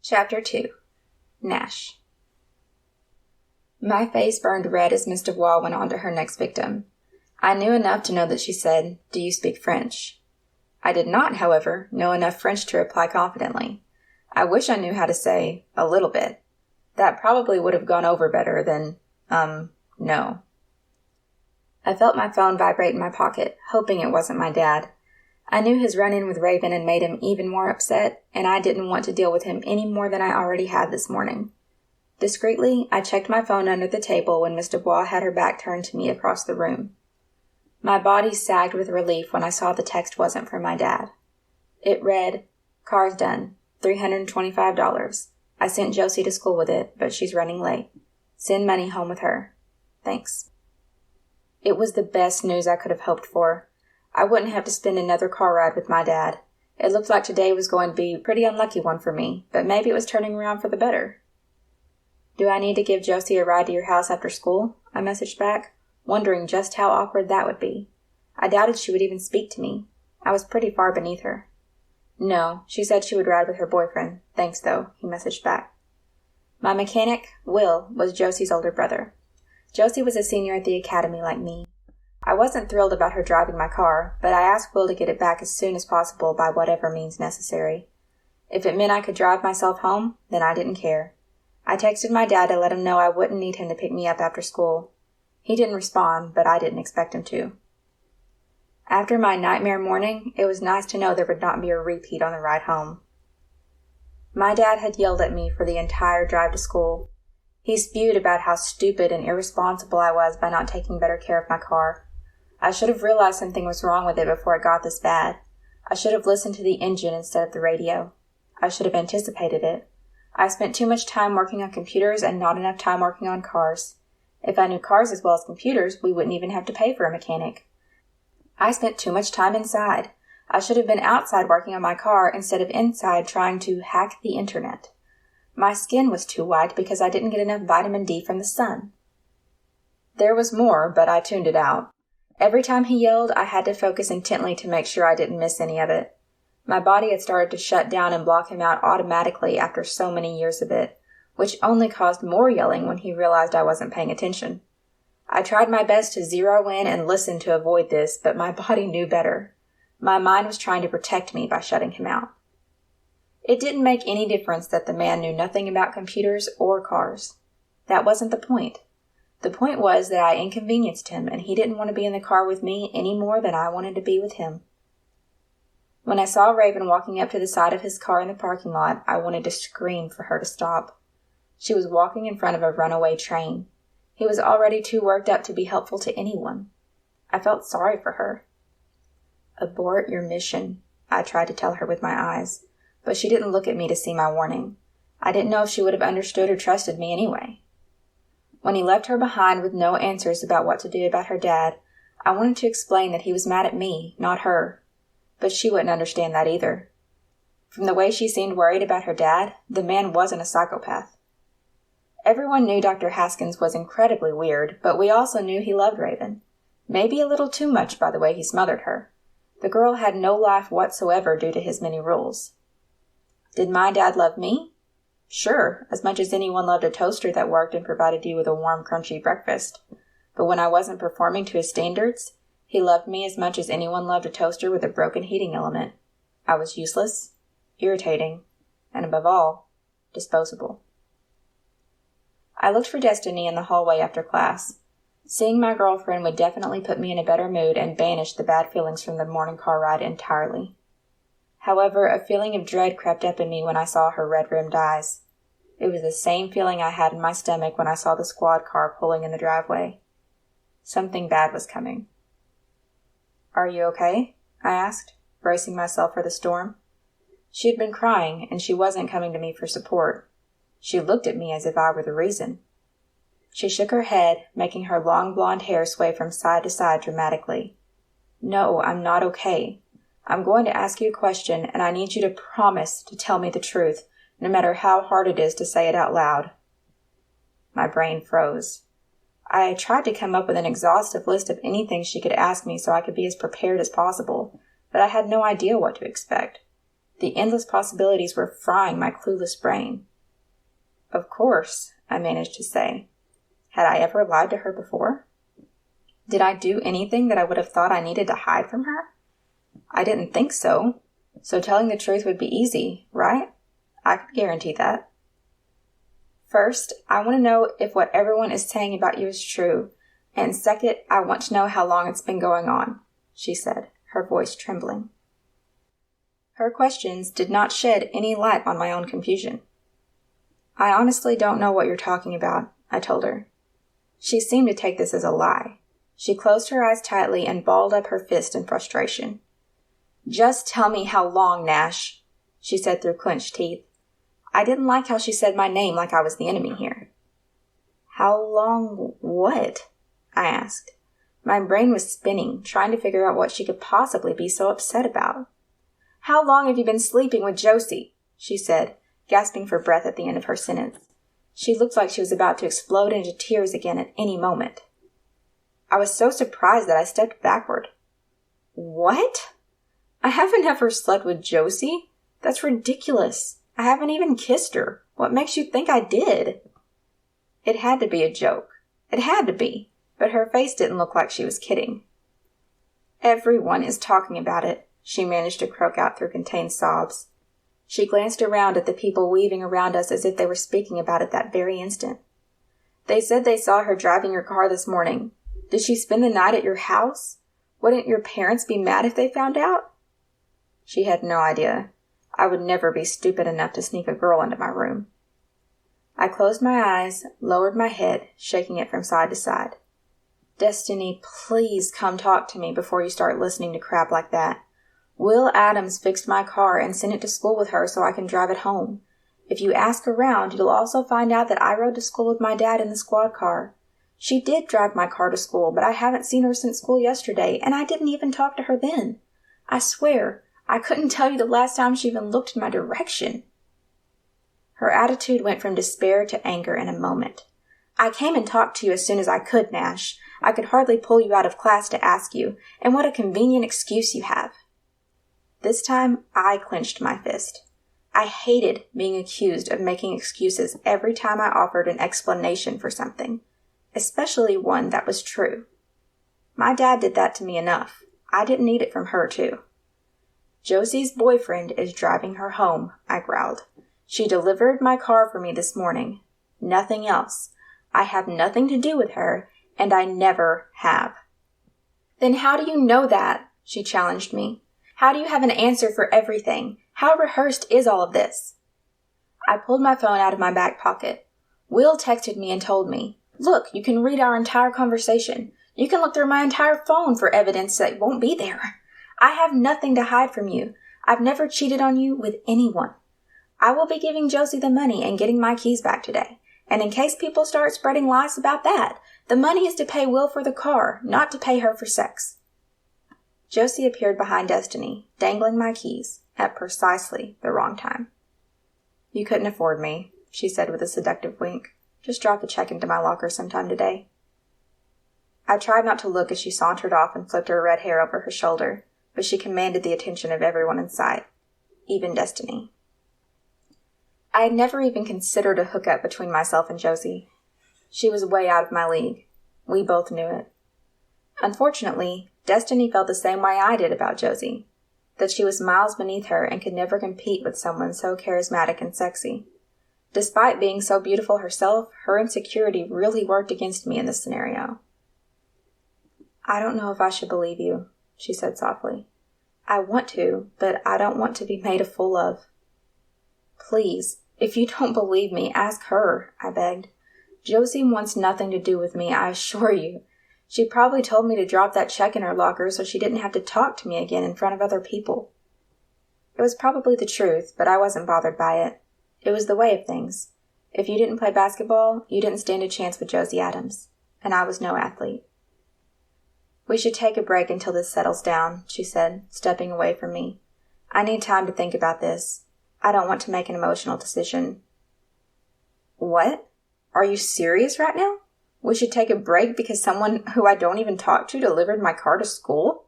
Chapter 2. Nash. My face burned red as Miss Dubois went on to her next victim. I knew enough to know that she said, "Do you speak French?" I did not, however, know enough French to reply confidently. I wish I knew how to say, "a little bit." That probably would have gone over better than, no. I felt my phone vibrate in my pocket, hoping it wasn't my dad. I knew his run-in with Raven had made him even more upset, and I didn't want to deal with him any more than I already had this morning. Discreetly, I checked my phone under the table when Miss Dubois had her back turned to me across the room. My body sagged with relief when I saw the text wasn't from my dad. It read, "Car's done. $325. I sent Josie to school with it, but she's running late. Send money home with her. Thanks." It was the best news I could have hoped for. I wouldn't have to spend another car ride with my dad. It looked like today was going to be a pretty unlucky one for me, but maybe it was turning around for the better. "Do I need to give Josie a ride to your house after school?" I messaged back, wondering just how awkward that would be. I doubted she would even speak to me. I was pretty far beneath her. "No, she said she would ride with her boyfriend. Thanks, though," he messaged back. My mechanic, Will, was Josie's older brother. Josie was a senior at the academy like me. I wasn't thrilled about her driving my car, but I asked Will to get it back as soon as possible by whatever means necessary. If it meant I could drive myself home, then I didn't care. I texted my dad to let him know I wouldn't need him to pick me up after school. He didn't respond, but I didn't expect him to. After my nightmare morning, it was nice to know there would not be a repeat on the ride home. My dad had yelled at me for the entire drive to school. He spewed about how stupid and irresponsible I was by not taking better care of my car. I should have realized something was wrong with it before it got this bad. I should have listened to the engine instead of the radio. I should have anticipated it. I spent too much time working on computers and not enough time working on cars. If I knew cars as well as computers, we wouldn't even have to pay for a mechanic. I spent too much time inside. I should have been outside working on my car instead of inside trying to hack the internet. My skin was too white because I didn't get enough vitamin D from the sun. There was more, but I tuned it out. Every time he yelled, I had to focus intently to make sure I didn't miss any of it. My body had started to shut down and block him out automatically after so many years of it, which only caused more yelling when he realized I wasn't paying attention. I tried my best to zero in and listen to avoid this, but my body knew better. My mind was trying to protect me by shutting him out. It didn't make any difference that the man knew nothing about computers or cars. That wasn't the point. The point was that I inconvenienced him, and he didn't want to be in the car with me any more than I wanted to be with him. When I saw Raven walking up to the side of his car in the parking lot, I wanted to scream for her to stop. She was walking in front of a runaway train. He was already too worked up to be helpful to anyone. I felt sorry for her. "Abort your mission," I tried to tell her with my eyes, but she didn't look at me to see my warning. I didn't know if she would have understood or trusted me anyway. When he left her behind with no answers about what to do about her dad, I wanted to explain that he was mad at me, not her. But she wouldn't understand that either. From the way she seemed worried about her dad, the man wasn't a psychopath. Everyone knew Dr. Haskins was incredibly weird, but we also knew he loved Raven. Maybe a little too much by the way he smothered her. The girl had no life whatsoever due to his many rules. Did my dad love me? Sure, as much as anyone loved a toaster that worked and provided you with a warm, crunchy breakfast. But when I wasn't performing to his standards, he loved me as much as anyone loved a toaster with a broken heating element. I was useless, irritating, and above all, disposable. I looked for Destiny in the hallway after class. Seeing my girlfriend would definitely put me in a better mood and banish the bad feelings from the morning car ride entirely. However, a feeling of dread crept up in me when I saw her red-rimmed eyes. It was the same feeling I had in my stomach when I saw the squad car pulling in the driveway. Something bad was coming. "Are you okay?" I asked, bracing myself for the storm. She had been crying, and she wasn't coming to me for support. She looked at me as if I were the reason. She shook her head, making her long blonde hair sway from side to side dramatically. "No, I'm not okay. I'm going to ask you a question, and I need you to promise to tell me the truth, no matter how hard it is to say it out loud." My brain froze. I tried to come up with an exhaustive list of anything she could ask me so I could be as prepared as possible, but I had no idea what to expect. The endless possibilities were frying my clueless brain. Of course, I managed to say. Had I ever lied to her before? Did I do anything that I would have thought I needed to hide from her? I didn't think so. So telling the truth would be easy, right? I could guarantee that. First, I want to know if what everyone is saying about you is true. And second, I want to know how long it's been going on, she said, her voice trembling. Her questions did not shed any light on my own confusion. I honestly don't know what you're talking about, I told her. She seemed to take this as a lie. She closed her eyes tightly and balled up her fist in frustration. Just tell me how long, Nash, she said through clenched teeth. I didn't like how she said my name like I was the enemy here. How long what? I asked. My brain was spinning, trying to figure out what she could possibly be so upset about. How long have you been sleeping with Josie? She said, gasping for breath at the end of her sentence. She looked like she was about to explode into tears again at any moment. I was so surprised that I stepped backward. What? I haven't ever slept with Josie. That's ridiculous. I haven't even kissed her. What makes you think I did? It had to be a joke. It had to be. But her face didn't look like she was kidding. Everyone is talking about it, she managed to croak out through contained sobs. She glanced around at the people weaving around us as if they were speaking about it that very instant. They said they saw her driving your car this morning. Did she spend the night at your house? Wouldn't your parents be mad if they found out? She had no idea. I would never be stupid enough to sneak a girl into my room. I closed my eyes, lowered my head, shaking it from side to side. Destiny, please come talk to me before you start listening to crap like that. Will Adams fixed my car and sent it to school with her so I can drive it home. If you ask around, you'll also find out that I rode to school with my dad in the squad car. She did drive my car to school, but I haven't seen her since school yesterday, and I didn't even talk to her then. I swear, I couldn't tell you the last time she even looked in my direction. Her attitude went from despair to anger in a moment. I came and talked to you as soon as I could, Nash. I could hardly pull you out of class to ask you, and what a convenient excuse you have. This time, I clenched my fist. I hated being accused of making excuses every time I offered an explanation for something, especially one that was true. My dad did that to me enough. I didn't need it from her, too. Josie's boyfriend is driving her home, I growled. She delivered my car for me this morning. Nothing else. I have nothing to do with her, and I never have. Then how do you know that? She challenged me. How do you have an answer for everything? How rehearsed is all of this? I pulled my phone out of my back pocket. Will texted me and told me, look, you can read our entire conversation. You can look through my entire phone for evidence that won't be there. I have nothing to hide from you. I've never cheated on you with anyone. I will be giving Josie the money and getting my keys back today. And in case people start spreading lies about that, the money is to pay Will for the car, not to pay her for sex. Josie appeared behind Destiny, dangling my keys, at precisely the wrong time. You couldn't afford me, she said with a seductive wink. Just drop a check into my locker sometime today. I tried not to look as she sauntered off and flipped her red hair over her shoulder, but she commanded the attention of everyone in sight, even Destiny. I had never even considered a hookup between myself and Josie. She was way out of my league. We both knew it. Unfortunately, Destiny felt the same way I did about Josie, that she was miles beneath her and could never compete with someone so charismatic and sexy. Despite being so beautiful herself, her insecurity really worked against me in this scenario. I don't know if I should believe you, she said softly. I want to, but I don't want to be made a fool of. Please, if you don't believe me, ask her, I begged. Josie wants nothing to do with me, I assure you. She probably told me to drop that check in her locker so she didn't have to talk to me again in front of other people. It was probably the truth, but I wasn't bothered by it. It was the way of things. If you didn't play basketball, you didn't stand a chance with Josie Adams, and I was no athlete. We should take a break until this settles down, she said, stepping away from me. I need time to think about this. I don't want to make an emotional decision. What? Are you serious right now? We should take a break because someone who I don't even talk to delivered my car to school?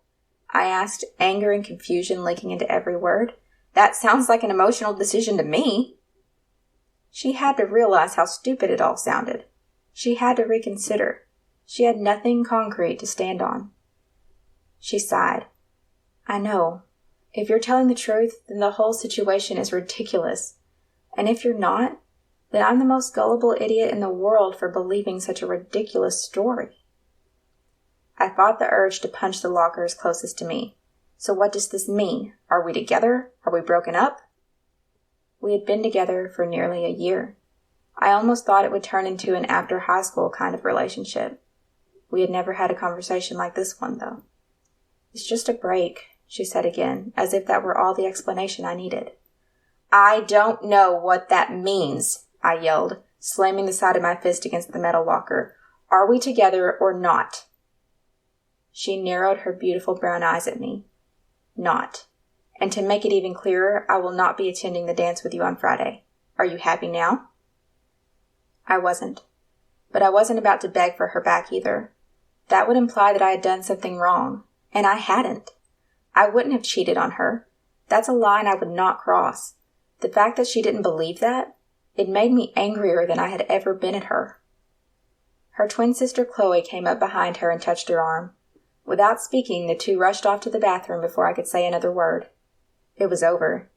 I asked, anger and confusion leaking into every word. That sounds like an emotional decision to me. She had to realize how stupid it all sounded. She had to reconsider. She had nothing concrete to stand on. She sighed. I know. If you're telling the truth, then the whole situation is ridiculous. And if you're not, then I'm the most gullible idiot in the world for believing such a ridiculous story. I fought the urge to punch the lockers closest to me. So what does this mean? Are we together? Are we broken up? We had been together for nearly a year. I almost thought it would turn into an after high school kind of relationship. We had never had a conversation like this one, though. It's just a break, she said again, as if that were all the explanation I needed. I don't know what that means, I yelled, slamming the side of my fist against the metal locker. Are we together or not? She narrowed her beautiful brown eyes at me. Not. And to make it even clearer, I will not be attending the dance with you on Friday. Are you happy now? I wasn't. But I wasn't about to beg for her back either. That would imply that I had done something wrong, and I hadn't. I wouldn't have cheated on her. That's a line I would not cross. The fact that she didn't believe that, it made me angrier than I had ever been at her. Her twin sister Chloe came up behind her and touched her arm. Without speaking, the two rushed off to the bathroom before I could say another word. It was over.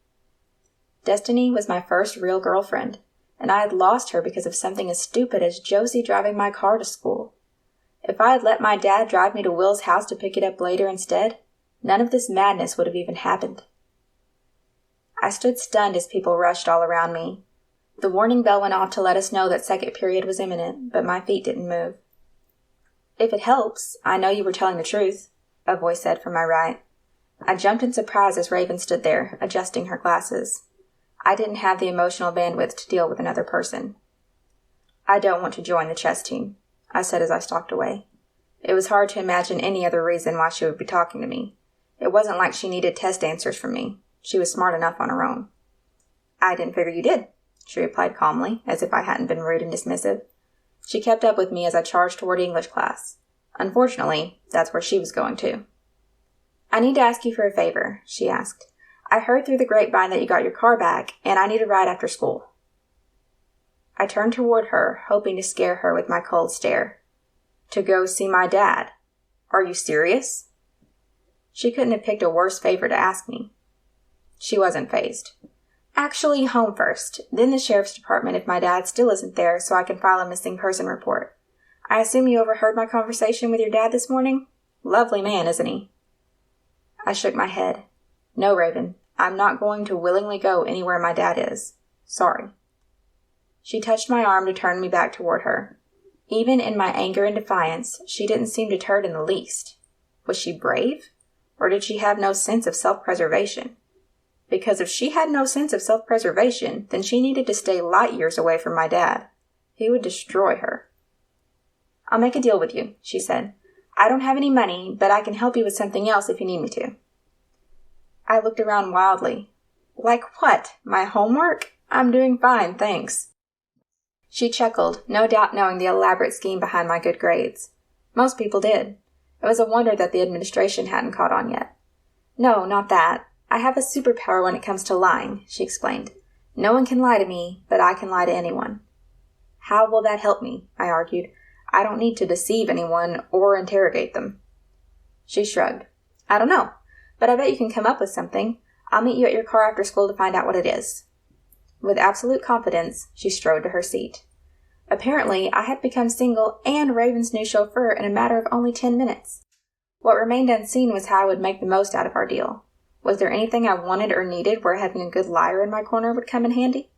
Destiny was my first real girlfriend, and I had lost her because of something as stupid as Josie driving my car to school. If I had let my dad drive me to Will's house to pick it up later instead, none of this madness would have even happened. I stood stunned as people rushed all around me. The warning bell went off to let us know that second period was imminent, but my feet didn't move. If it helps, I know you were telling the truth, a voice said from my right. I jumped in surprise as Raven stood there, adjusting her glasses. I didn't have the emotional bandwidth to deal with another person. I don't want to join the chess team, I said as I stalked away. It was hard to imagine any other reason why she would be talking to me. It wasn't like she needed test answers from me. She was smart enough on her own. I didn't figure you did, she replied calmly, as if I hadn't been rude and dismissive. She kept up with me as I charged toward English class. Unfortunately, that's where she was going too. I need to ask you for a favor, she asked. I heard through the grapevine that you got your car back, and I need a ride after school. I turned toward her, hoping to scare her with my cold stare. To go see my dad. Are you serious? She couldn't have picked a worse favor to ask me. She wasn't fazed. Actually, home first, then the sheriff's department if my dad still isn't there, so I can file a missing person report. I assume you overheard my conversation with your dad this morning? Lovely man, isn't he? I shook my head. No, Raven, I'm not going to willingly go anywhere my dad is. Sorry. She touched my arm to turn me back toward her. Even in my anger and defiance, she didn't seem deterred in the least. Was she brave? Or did she have no sense of self-preservation? Because if she had no sense of self-preservation, then she needed to stay light years away from my dad. He would destroy her. I'll make a deal with you, she said. I don't have any money, but I can help you with something else if you need me to. I looked around wildly. Like what? My homework? I'm doing fine, thanks. She chuckled, no doubt knowing the elaborate scheme behind my good grades. Most people did. It was a wonder that the administration hadn't caught on yet. No, not that. I have a superpower when it comes to lying, she explained. No one can lie to me, but I can lie to anyone. How will that help me? I argued. I don't need to deceive anyone or interrogate them. She shrugged. I don't know, but I bet you can come up with something. I'll meet you at your car after school to find out what it is. With absolute confidence, she strode to her seat. Apparently, I had become single and Raven's new chauffeur in a matter of only 10 minutes. What remained unseen was how I would make the most out of our deal. Was there anything I wanted or needed where having a good liar in my corner would come in handy?